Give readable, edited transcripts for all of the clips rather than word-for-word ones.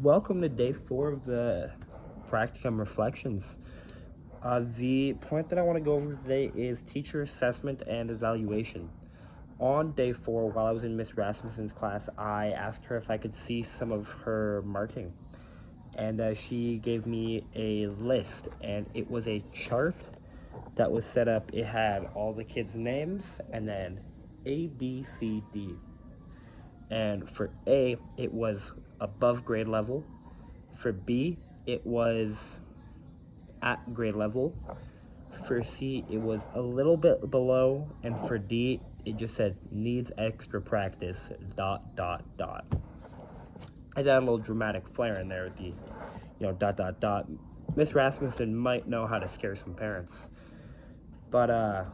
Welcome to day 4 of the Practicum Reflections. The point that I want to go over today is teacher assessment and evaluation. On day 4, while I was in Miss Rasmussen's class, I asked her if I could see some of her marking. And she gave me a list, and it was a chart that was set up. It had all the kids' names, and then A, B, C, D. And for A, it was above grade level. For B, it was at grade level. For C, it was a little bit below. And for D, it just said needs extra practice, ... I did a little dramatic flair in there with the, ... Miss Rasmussen might know how to scare some parents. But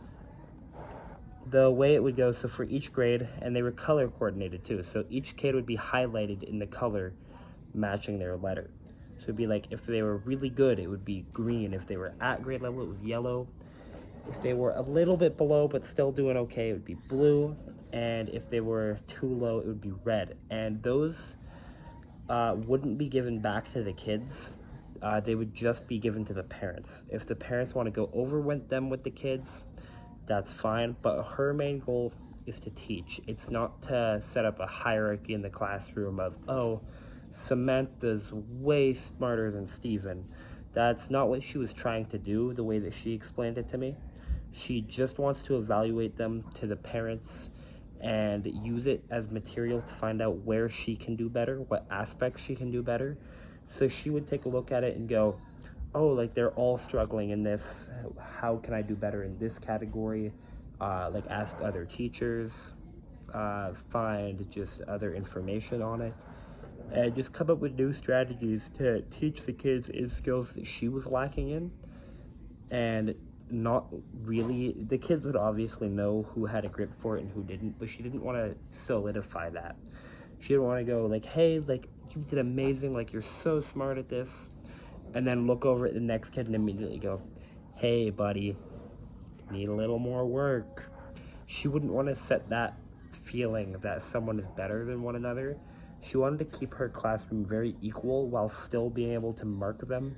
the way it would go, so for each grade, and they were color coordinated too, so each kid would be highlighted in the color matching their letter. So it'd be like, if they were really good, it would be green. If they were at grade level, it was yellow. If they were a little bit below but still doing okay, it would be blue. And if they were too low, it would be red. And those wouldn't be given back to the kids. They would just be given to the parents. If the parents want to go over with them with the kids, that's fine, but her main goal is to teach. It's not to set up a hierarchy in the classroom of, oh, Samantha's way smarter than Steven. That's not what she was trying to do, the way that she explained it to me. She just wants to evaluate them to the parents and use it as material to find out where she can do better, what aspects she can do better. So she would take a look at it and go, oh, like they're all struggling in this. How can I do better in this category? Like ask other teachers, find just other information on it, and just come up with new strategies to teach the kids in skills that she was lacking in. And not really, the kids would obviously know who had a grip for it and who didn't, but she didn't want to solidify that. She didn't want to go like, hey, like you did amazing, like you're so smart at this, and then look over at the next kid and immediately go, hey buddy, need a little more work. She wouldn't want to set that feeling that someone is better than one another. She wanted to keep her classroom very equal while still being able to mark them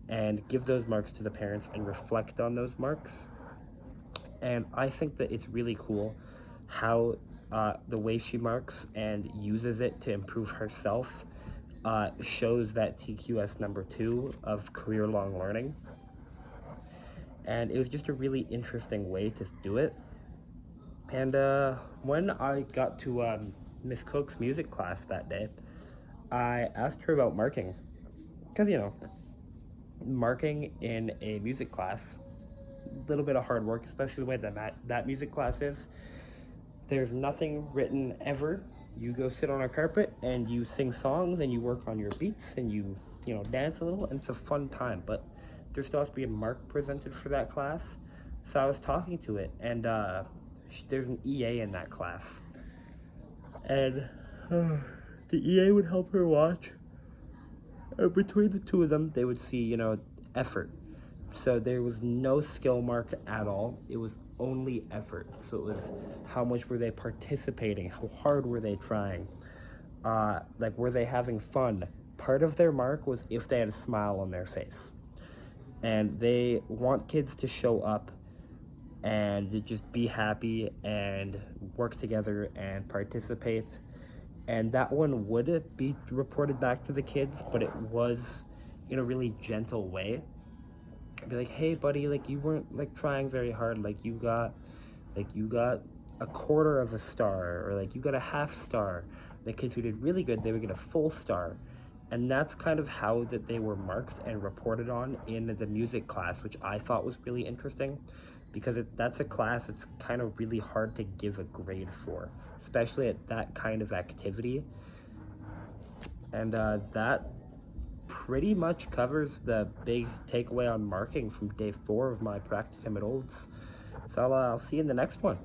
and give those marks to the parents and reflect on those marks. And I think that it's really cool how the way she marks and uses it to improve herself shows that TQS number 2 of career-long learning. And it was just a really interesting way to do it. And when I got to Miss Cook's music class that day, I asked her about marking. Because, marking in a music class, a little bit of hard work, especially the way that music class is. There's nothing written ever. You go sit on a carpet and you sing songs and you work on your beats and you dance a little, and it's a fun time. But there still has to be a mark presented for that class. So I was talking to it, and there's an EA in that class. And the EA would help her watch. Between the two of them, they would see, effort. So there was no skill mark at all. It was only effort. So it was how much were they participating? How hard were they trying? Like, were they having fun? Part of their mark was if they had a smile on their face. And they want kids to show up and to just be happy and work together and participate. And that one would be reported back to the kids, but it was in a really gentle way. I'd be like, hey buddy, like you weren't like trying very hard, like you got a quarter of a star, or like you got a half star. The kids who did really good, they would get a full star. And that's kind of how that they were marked and reported on in the music class, which I thought was really interesting, because that's a class that's kind of really hard to give a grade for, especially at that kind of activity. And that pretty much covers the big takeaway on marking from day 4 of my Practicum at Olds. So I'll see you in the next one.